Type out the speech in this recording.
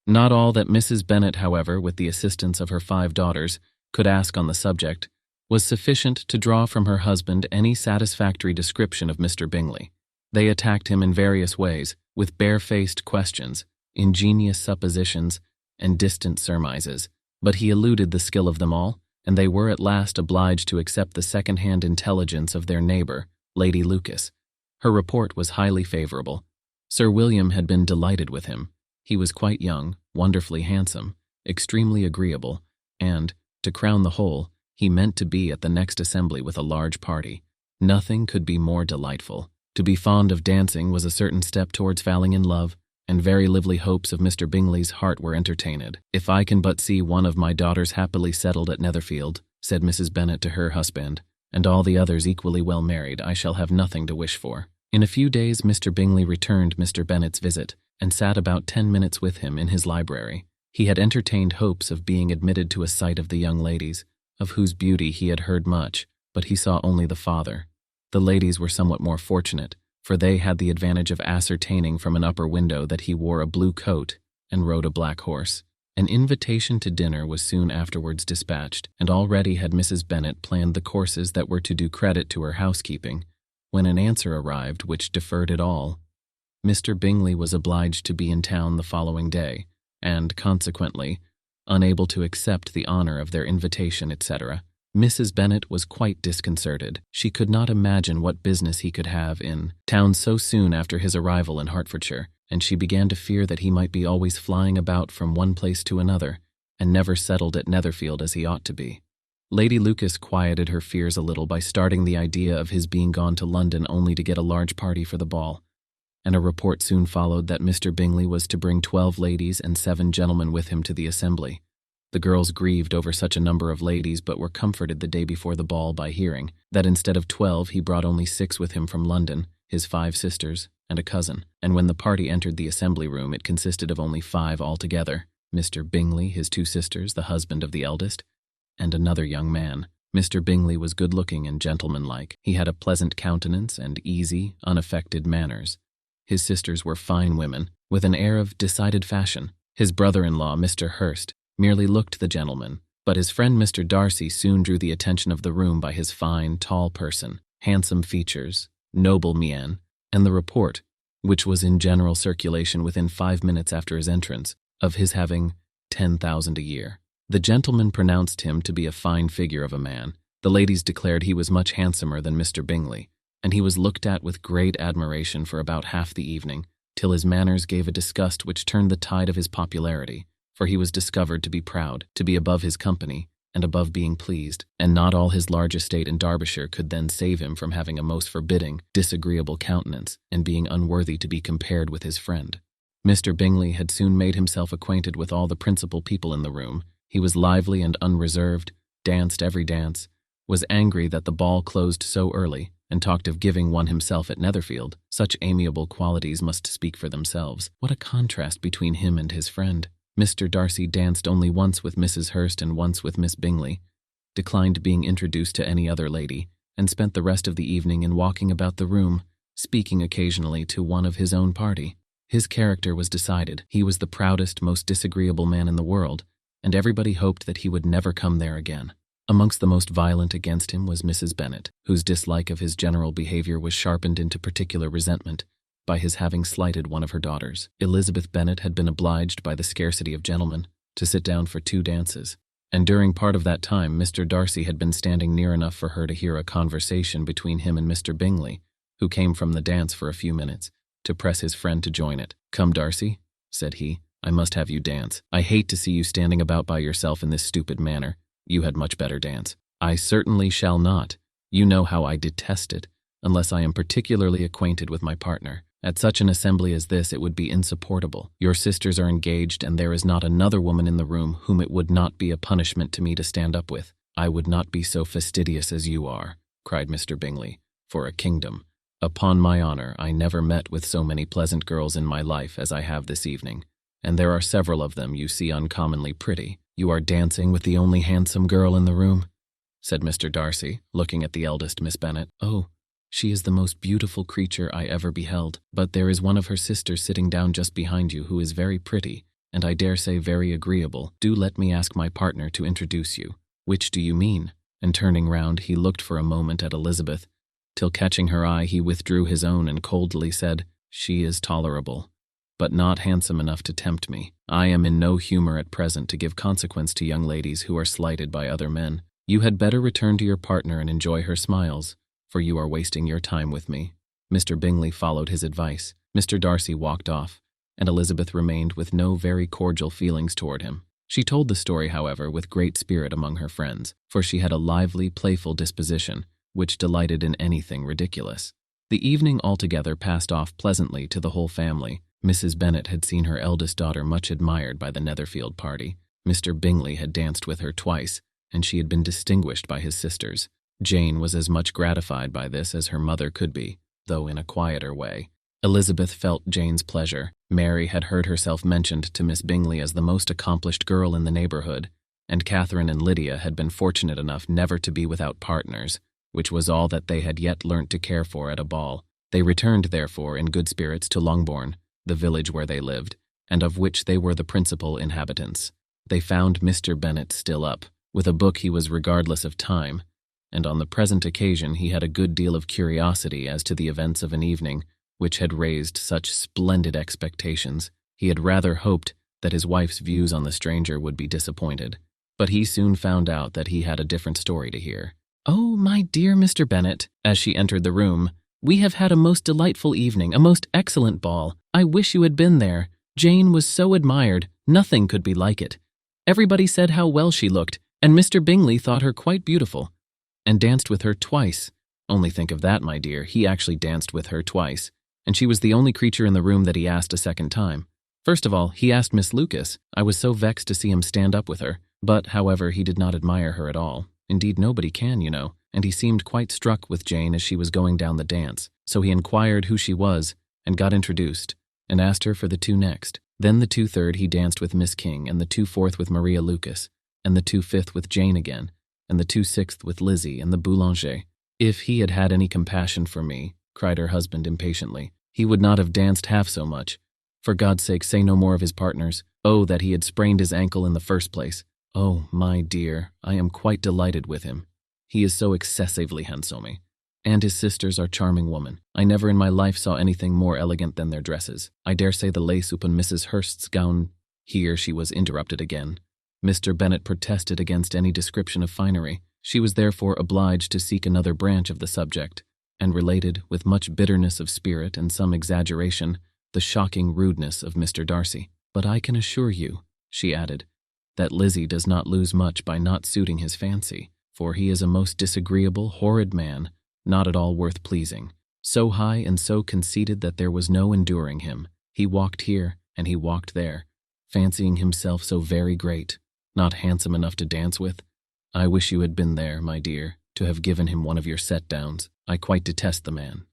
Not all that Mrs. Bennet, however, with the assistance of her 5 daughters, could ask on the subject, was sufficient to draw from her husband any satisfactory description of Mr. Bingley. They attacked him in various ways, with barefaced questions, ingenious suppositions, and distant surmises, but he eluded the skill of them all, and they were at last obliged to accept the second-hand intelligence of their neighbour, Lady Lucas. Her report was highly favourable. Sir William had been delighted with him. He was quite young, wonderfully handsome, extremely agreeable, and, to crown the whole, he meant to be at the next assembly with a large party. Nothing could be more delightful. To be fond of dancing was a certain step towards falling in love, and very lively hopes of Mr. Bingley's heart were entertained. "If I can but see one of my daughters happily settled at Netherfield," said Mrs. Bennet to her husband, "and all the others equally well married, I shall have nothing to wish for." In a few days Mr. Bingley returned Mr. Bennet's visit, and sat about 10 minutes with him in his library. He had entertained hopes of being admitted to a sight of the young ladies, of whose beauty he had heard much, but he saw only the father. The ladies were somewhat more fortunate, for they had the advantage of ascertaining from an upper window that he wore a blue coat and rode a black horse. An invitation to dinner was soon afterwards dispatched, and already had Mrs. Bennet planned the courses that were to do credit to her housekeeping, when an answer arrived which deferred it all. Mr. Bingley was obliged to be in town the following day, and, consequently, unable to accept the honour of their invitation, etc. Mrs. Bennet was quite disconcerted. She could not imagine what business he could have in town so soon after his arrival in Hertfordshire, and she began to fear that he might be always flying about from one place to another, and never settled at Netherfield as he ought to be. Lady Lucas quieted her fears a little by starting the idea of his being gone to London only to get a large party for the ball, and a report soon followed that Mr. Bingley was to bring 12 ladies and 7 gentlemen with him to the assembly. The girls grieved over such a number of ladies, but were comforted the day before the ball by hearing that instead of 12 he brought only 6 with him from London, his 5 sisters, and a cousin, and when the party entered the assembly room it consisted of only 5 altogether: Mr. Bingley, his 2 sisters, the husband of the eldest, and another young man. Mr. Bingley was good-looking and gentlemanlike. He had a pleasant countenance and easy, unaffected manners. His sisters were fine women, with an air of decided fashion. His brother-in-law, Mr. Hurst, merely looked the gentleman, but his friend Mr. Darcy soon drew the attention of the room by his fine, tall person, handsome features, noble mien, and the report, which was in general circulation within 5 minutes after his entrance, of his having 10,000 a year. The gentleman pronounced him to be a fine figure of a man. The ladies declared he was much handsomer than Mr. Bingley, and he was looked at with great admiration for about half the evening, till his manners gave a disgust which turned the tide of his popularity, for he was discovered to be proud, to be above his company, and above being pleased, and not all his large estate in Derbyshire could then save him from having a most forbidding, disagreeable countenance, and being unworthy to be compared with his friend. Mr. Bingley had soon made himself acquainted with all the principal people in the room. He was lively and unreserved, danced every dance, was angry that the ball closed so early, and talked of giving one himself at Netherfield. Such amiable qualities must speak for themselves. What a contrast between him and his friend! Mr. Darcy danced only once with Mrs. Hurst and once with Miss Bingley, declined being introduced to any other lady, and spent the rest of the evening in walking about the room, speaking occasionally to one of his own party. His character was decided. He was the proudest, most disagreeable man in the world, and everybody hoped that he would never come there again. Amongst the most violent against him was Mrs. Bennet, whose dislike of his general behaviour was sharpened into particular resentment by his having slighted one of her daughters. Elizabeth Bennet had been obliged, by the scarcity of gentlemen, to sit down for 2 dances, and during part of that time Mr. Darcy had been standing near enough for her to hear a conversation between him and Mr. Bingley, who came from the dance for a few minutes, to press his friend to join it. "Come, Darcy," said he, "I must have you dance. I hate to see you standing about by yourself in this stupid manner. You had much better dance." "I certainly shall not. You know how I detest it, unless I am particularly acquainted with my partner. At such an assembly as this it would be insupportable. Your sisters are engaged, and there is not another woman in the room whom it would not be a punishment to me to stand up with." "I would not be so fastidious as you are," cried Mr. Bingley, "for a kingdom. Upon my honour, I never met with so many pleasant girls in my life as I have this evening, and there are several of them you see uncommonly pretty." "You are dancing with the only handsome girl in the room," said Mr. Darcy, looking at the eldest Miss Bennet. "Oh, she is the most beautiful creature I ever beheld, but there is one of her sisters sitting down just behind you who is very pretty, and I dare say very agreeable. Do let me ask my partner to introduce you. Which do you mean? And turning round, he looked for a moment at Elizabeth, till catching her eye he withdrew his own and coldly said, She is tolerable, but not handsome enough to tempt me. I am in no humor at present to give consequence to young ladies who are slighted by other men. You had better return to your partner and enjoy her smiles, for you are wasting your time with me. Mr. Bingley followed his advice. Mr. Darcy walked off, and Elizabeth remained with no very cordial feelings toward him. She told the story, however, with great spirit among her friends, for she had a lively, playful disposition, which delighted in anything ridiculous. The evening altogether passed off pleasantly to the whole family. Mrs. Bennet had seen her eldest daughter much admired by the Netherfield party. Mr. Bingley had danced with her twice, and she had been distinguished by his sisters. Jane was as much gratified by this as her mother could be, though in a quieter way. Elizabeth felt Jane's pleasure. Mary had heard herself mentioned to Miss Bingley as the most accomplished girl in the neighbourhood, and Catherine and Lydia had been fortunate enough never to be without partners, which was all that they had yet learnt to care for at a ball. They returned, therefore, in good spirits to Longbourn, the village where they lived, and of which they were the principal inhabitants. They found Mr. Bennet still up. With a book he was regardless of time, and on the present occasion he had a good deal of curiosity as to the events of an evening which had raised such splendid expectations. He had rather hoped that his wife's views on the stranger would be disappointed, but he soon found out that he had a different story to hear. "Oh, my dear Mr. Bennet," as she entered the room, "we have had a most delightful evening, a most excellent ball. I wish you had been there. Jane was so admired, nothing could be like it. Everybody said how well she looked, and Mr. Bingley thought her quite beautiful, and danced with her twice. Only think of that, my dear, he actually danced with her twice, and she was the only creature in the room that he asked a second time. First of all, he asked Miss Lucas. I was so vexed to see him stand up with her, but, however, he did not admire her at all. Indeed, nobody can, you know, and he seemed quite struck with Jane as she was going down the dance, so he inquired who she was, and got introduced, and asked her for the two next. Then the 2/3 he danced with Miss King, and the 2/4 with Maria Lucas, and the 2/5 with Jane again, and the 2/6 with Lizzie and the Boulanger. If he had had any compassion for me, cried her husband impatiently, he would not have danced half so much. For God's sake, say no more of his partners. Oh, that he had sprained his ankle in the first place. Oh, my dear, I am quite delighted with him. He is so excessively handsome. And his sisters are charming women. I never in my life saw anything more elegant than their dresses. I dare say the lace upon Mrs. Hurst's gown—" Here she was interrupted again. Mr. Bennet protested against any description of finery. She was therefore obliged to seek another branch of the subject, and related, with much bitterness of spirit and some exaggeration, the shocking rudeness of Mr. Darcy. "But I can assure you," she added, "that Lizzie does not lose much by not suiting his fancy, for he is a most disagreeable, horrid man, not at all worth pleasing, so high and so conceited that there was no enduring him. He walked here, and he walked there, fancying himself so very great, not handsome enough to dance with. I wish you had been there, my dear, to have given him one of your set-downs. I quite detest the man.